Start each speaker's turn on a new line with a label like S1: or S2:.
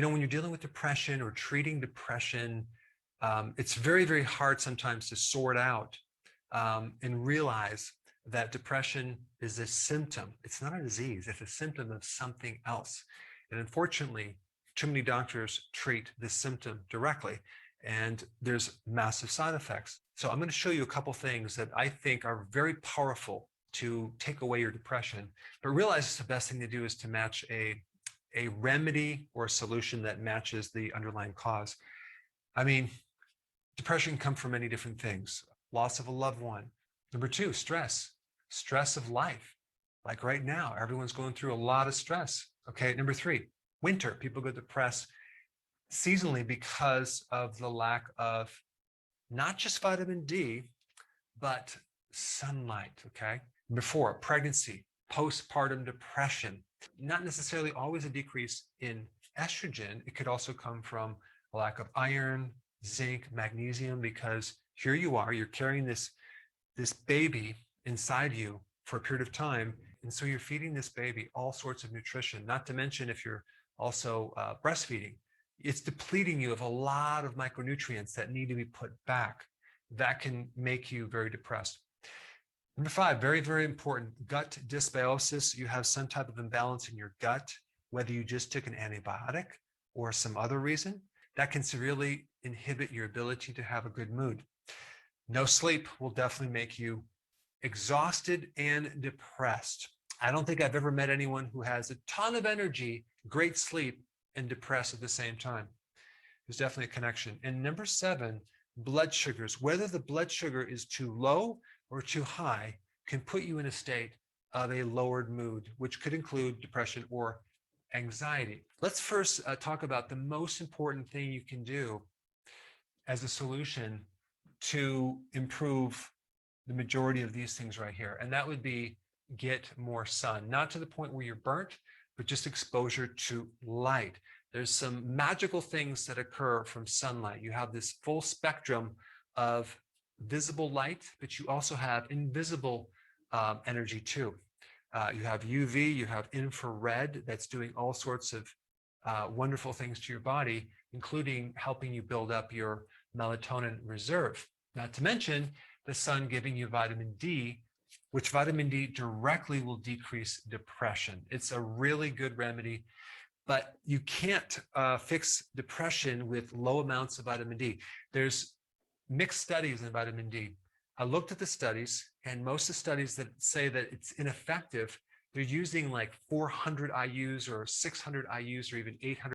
S1: When you're dealing with depression or treating depression, it's very, very hard sometimes to sort out and realize that depression is a symptom. It's not a disease, it's a symptom of something else. And unfortunately, too many doctors treat this symptom directly, and there's massive side effects. So I'm going to show you a couple things that I think are very powerful to take away your depression, but realize the best thing to do is to match a remedy or a solution that matches the underlying cause. I mean, depression can come from many different things. Loss of a loved one. Number two, stress of life. Like right now, everyone's going through a lot of stress. Okay. Number three, winter. People get depressed seasonally because of the lack of not just vitamin D, but sunlight. Okay. Number four, pregnancy, postpartum depression. Not necessarily always a decrease in estrogen. It could also come from a lack of iron, zinc, magnesium, because here you are, you're carrying this baby inside you for a period of time. And so you're feeding this baby all sorts of nutrition, not to mention if you're also breastfeeding, it's depleting you of a lot of micronutrients that need to be put back. That can make you very depressed. Number five, very, very important, gut dysbiosis. You have some type of imbalance in your gut, whether you just took an antibiotic or some other reason, that can severely inhibit your ability to have a good mood. No sleep will definitely make you exhausted and depressed. I don't think I've ever met anyone who has a ton of energy, great sleep, and depressed at the same time. There's definitely a connection. And number seven, blood sugars. Whether the blood sugar is too low or too high can put you in a state of a lowered mood, which could include depression or anxiety. Let's first talk about the most important thing you can do as a solution to improve the majority of these things right here. And that would be get more sun, not to the point where you're burnt, but just exposure to light. There's some magical things that occur from sunlight. You have this full spectrum of visible light, but you also have invisible energy too. You have UV, you have infrared that's doing all sorts of wonderful things to your body, including helping you build up your melatonin reserve. Not to mention the sun giving you vitamin D, which vitamin D directly will decrease depression. It's a really good remedy, but you can't fix depression with low amounts of vitamin D. There's mixed studies in vitamin D. I looked at the studies, and most of the studies that say that it's ineffective, they're using like 400 IUs or 600 IUs or even 800